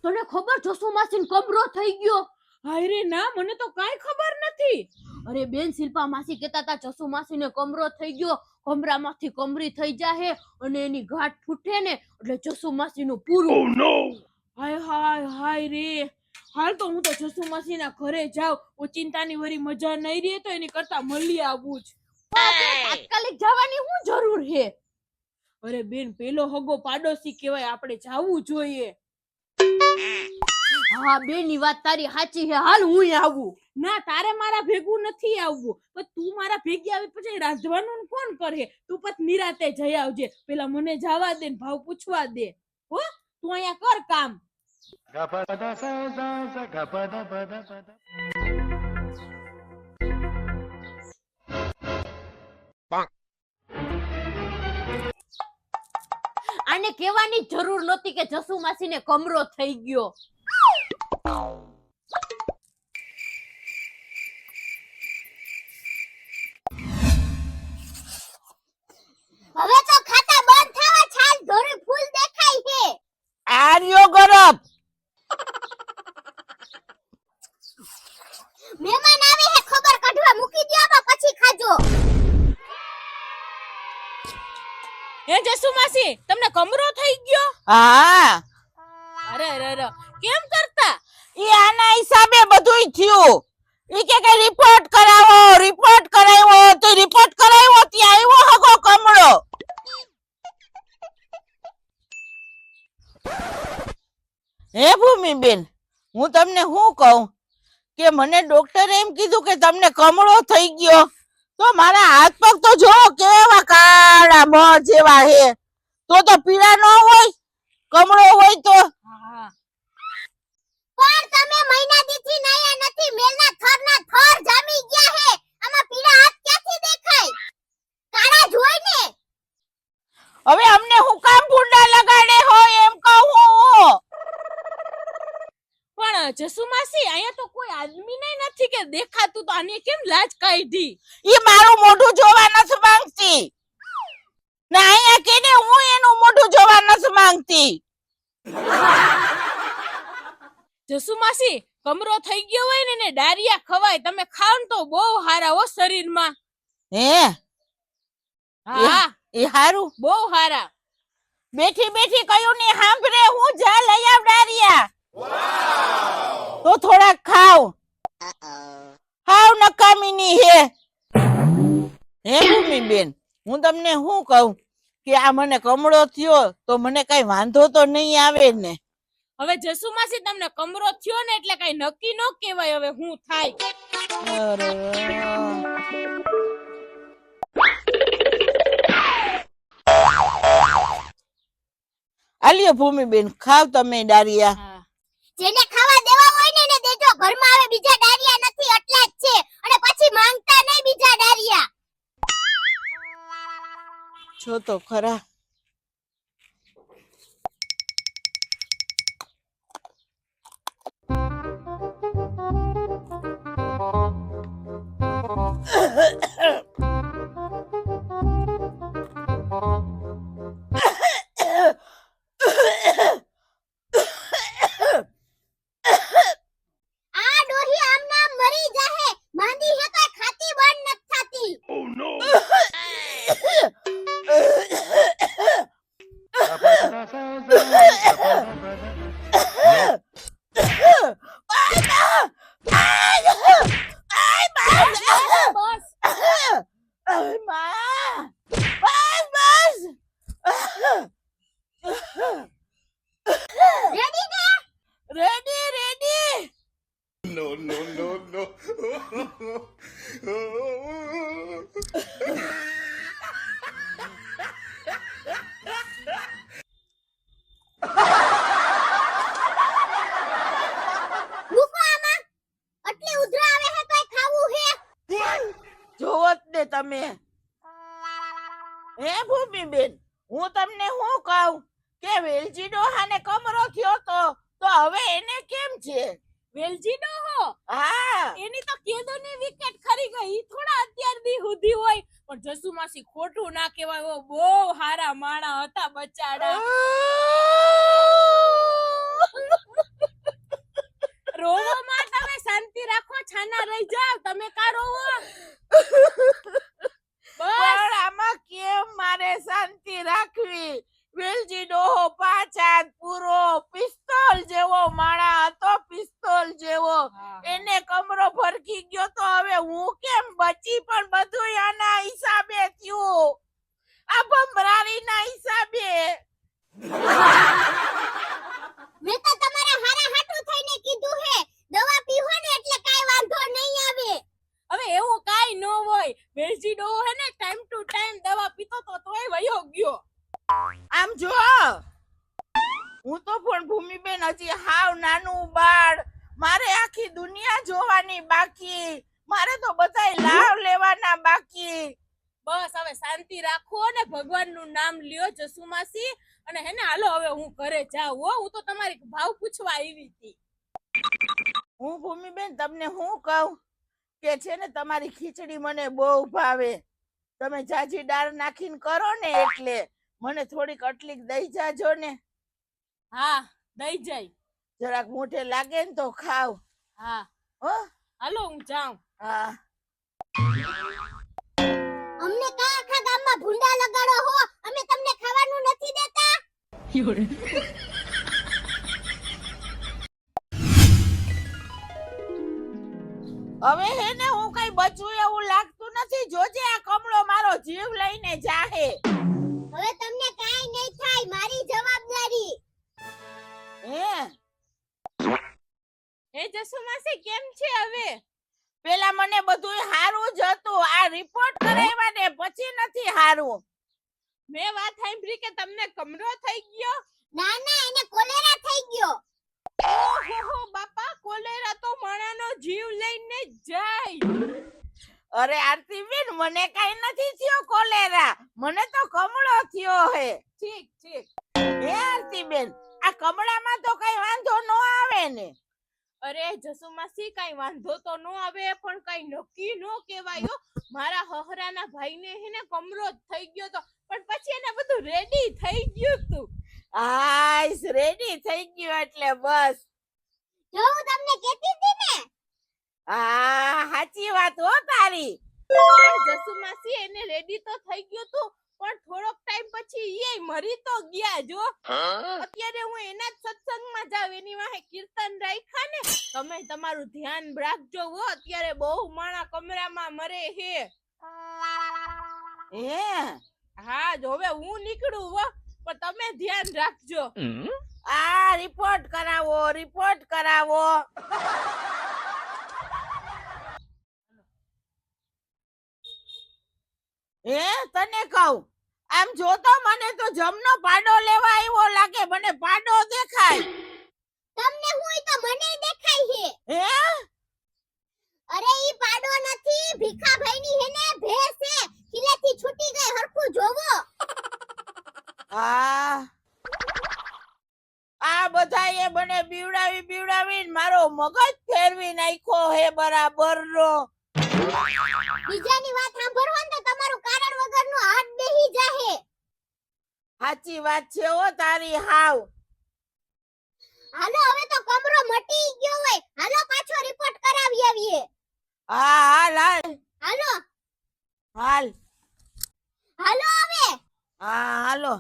તને ખબર જસુ માસીને કમરો થઈ ગયો? હાય રે ના, મને તો કાઈ ખબર નથી. અરે બેન, શિલ્પા માસી કહેતા હતા જસુ માસીને કમરો થઈ ગયો, કમરામાંથી કમરી થઈ જાહે અને એની ગાંઠ ફૂટે ને એટલે જસુ માસીનું પૂરું. Oh no! હાય હાય હાય રે. હાલ તો હું તો જસુ માસીના ઘરે જાઉં. ઓ ચિંતાની વરી મજા નહીં રહે તો એની કરતા મળી આવું જ. તાત્કાલિક જવાની શું જરૂર હે? અરે બેન, પેલો હગો પાડોશી કહેવાય, આપણે જાવું જોઈએ. હા બેનની વાત તારી સાચી હે, હાલ હું આવું. ના, તારે મારા ભેગું નથી આવવું, પણ તું મારા ભેગી આવી પછી રાંધવાનું કોણ કરે? તું પછી નિરાતે જઈ આવજે. પેલા મને જવા દે ને ભાવ પૂછવા દે. હો, તું અહીંયા કર કામ. આને કહેવાની જરૂર નહોતી કે જસુ માસીને કમરો થઈ ગયો. હવે તો ખાતા બંધ થવા છાલ ધોરી ફૂલ દેખાય છે. આર્યો ગરબ મહેમાન આવે હે, ખબર કાઢવા મૂકી દો, પછી ખાજો. હે જસુ માસી, તમને કમરો થઈ ગયો? હા, અરે અરે અરે, કેમ કરતા? ઈ આના હિસાબે બધુંય થયું. ઈ કે રિપોર્ટ કરાવો, રિપોર્ટ કરાવ્યો તો રિપોર્ટ કરાવ્યો ત્યાં આવ્યો હગો કમળો. હે ભૂમિબેન, હું તમને શું કહું કે મને ડોક્ટરે એમ કીધું કે તમને કમળો થઈ ગયો, તો મારા હાથ પગ તો જો કેવા કાળા મર જેવા હે. તો પીડા ન હોય, કમળો હોય તો. હા, પણ તમે મહિના દીથી નાયા નથી, મેલના થરના થર જામી ગયા હે. આમાં પીળા હાથ ક્યાંથી દેખાય? કાળા જ હોય ને. હવે અમને હું કામ ભૂંડા લગાડે હોય એમ કહું હું. પણ જસુ માસી, અહીંયા તો કોઈ આદમી નથી કે દેખાતું, તો આને કેમ લાજ કાઢી? ઈ મારું મોઢું જોવા નથી માંગતી ને અહીંયા કેને હું એનું મોઢું જોવા નથી માંગતી. જસુ માસી, કમરો થઈ ગયો હોય ને ડારિયા ખવાય, તમે ખાવ ને તો બહુ હારા હો શરીરમાં. હે, હા, એ હારું. બહુ હારા. બેઠી બેઠી કયું ને સાંભળે, હું જા લઈ આવ ડારિયા. તો થોડાક ખાવ. હાવ નકામીની હે. હે ભૂમિબેન, હું તમને શું કહું કે આ મને કમળો થયો તો મને કઈ વાંધો તો નહીં આવે ને? હવે જસુ માસી, તમને કમરો થયો ને એટલે કઈ નક્કી ન કહેવાય હવે હું થાય. અરે આલ્યો ભૂમિબેન, ખાવ તમે ડારિયા. હા. જેને ખાવા દેવા હોય ને એને દેજો. ઘરમાં આવે બીજા ડારિયા નથી, એટલા જ છે. અને પછી માંગતા નહીં બીજા ડારિયા. છો તો ખરા. આ ડોહી આમ નામ મરી જાહે. માંદી હે તો ખાતી બંધ નથી થાતી. Oh no! બસ. રેડી ને? Ready ready. No, no, no, no. મૂકો આમાં. આટલી ઉધરા આવે હે તોય ખાવું હે. જોવો જ ને તમે. હે ભૂમિબેન, હું તમને શું કહું કે વેલજી ડોહાને કમરો થયો તો હવે એને કેમ છે? વેલજી ડોહો, હા, એની તો કેદોની વિકેટ ખરી ગઈ. ઈ થોડા અત્યાર દી સુધી હોય, પણ જસુ માસી ખોટું ના કહેવાય, ઓ બહુ હારા માણા હતા બચાડા. છાના રહી જાવ, તમે કારો હો. બસ પણ આમાં કેમ મારે શાંતિ રાખવી? વેલજી ડોહો 5 હાથ પૂરો, પિસ્તોલ જેવો માણા હતો, પિસ્તોલ જેવો. એને કમરો ફરકી ગયો તો હવે હું કેમ બચી? પણ બધું આના હિસાબે થયું, આ ભમરારીના હિસાબે. મેં તો તમારા હારા હાટુ થઈને કીધું હે, દવા પીવો ને એટલે કાઈ વાંધો નહીં આવે. હવે એવું કાઈ ન હોય. વેલજી ડોહો હે ને ટાઈમ ટુ ટાઈમ દવા પીતો તો તોય વયો ગયો. આમ જો, હું તો પણ ભૂમિબેન હજી હાવ નાનું બાળ, મારે આખી દુનિયા જોવાની બાકી, મારે તો બધાય લાભ લેવાના બાકી. બસ હવે શાંતિ રાખો ને ભગવાનનું નામ લ્યો જસુમાસી. અને હે ને હાલો હવે હું ઘરે જાઉં હો. હું તો તમારી ભાવ પૂછવા આવી હતી. હું ભૂમિબેન તમને હું કહું કે છે ને, તમારી ખીચડી મને બહુ ભાવે. તમે જાજી દાળ નાખીને કરો ને એટલે મને થોડીક અટલીક દઈ જાજો ને. હા દઈ જાય. જરાક મોઢે લાગે ને તો ખાવ. હા હો હાલો હું જાઉં. હા. અમને કા આખા ગામમાં ભૂંડા લગાડો હો, અમે તમને ખાવાનું નથી દેતા. હવે હે ને હું કઈ બચું એવું લાગતું નથી. જોજે આ કમળો મારો જીવ લઈને જાહે. હવે તમને કાઈ નહીં થાય, મારી જવાબદારી. હે હે જસુમાસી કેમ છે હવે? પેલા મને બધું હારું જ હતું, આ રિપોર્ટ કરાવ્યા ને પછી નથી હારું. મેં વાત સાંભળી કે તમને કમરો થઈ ગયો. ના ના, એને કોલેરા થઈ ગયો. ઓહો બાપા, કોલેરા તો માણાનો જીવ લઈને જાય. અરે આરતીબેન, મને કઈ નથી થયો કોલેરા, મને તો કમળો થયો હે. ઠીક ઠીક. હે આરતીબેન, આ કમળામાં તો કઈ વાંધો ન આવે ને? અરે જસુમાસી કઈ વાંધો તો નો આવે, પણ કઈ નક્કી નો કહેવાય હો. મારા હહરાના ભાઈને હે ને કમરો જ થઈ ગયો તો, પણ પછી એને બધું રેડી થઈ ગયું તું. આઈસ રેડી થઈ ગયો એટલે બસ. જો હું તમને કહેતી હતી ને, આ સાચી વાત હો તારી. પણ જસુમાસી એને રેડી તો થઈ ગયું તું, પણ થોડોક ટાઈમ પછી એ મરી તો ગયા જો. અત્યારે હું એના જ સત્સંગમાં જાવ, એની વાહે કીર્તન રાખ્યા ને. તમે તમારું ધ્યાન રાખજો હો, અત્યારે બહુ માણા કમરામાં મરે હે. હે હા જો હવે હું નીકળું હો, પણ તમે ધ્યાન રાખજો. આ રિપોર્ટ કરાવો, રિપોર્ટ કરાવો. હે તને કહું, આમ જોતો મને તો જમનો પાડો લેવા આવ્યો લાગે, મને પાડો દેખાય. તમને હું તો મને દેખાય છે. હે અરે ઈ પાડો નથી, ભીખાભાઈની હે ને ભેંસ છે, કિલેથી છૂટી ગઈ, હરખું જોવો. આ બધાએ મને બીવડાવીને મારો મગજ ફેરવી નાખ્યો હે બરાબરનો. બીજાની વાત સાંભળવો ને તો તમારું કારણ વગરનું હાથ બેહી જાહે. સાચી વાત છે ઓ તારી હાવ. હાલો હવે તો કમરો મટી ગયો હોય, હાલો પાછો રિપોર્ટ કરાવી આવીએ. હા હાલ હાલ હાલો હાલ. હાલો હવે. હા હાલો.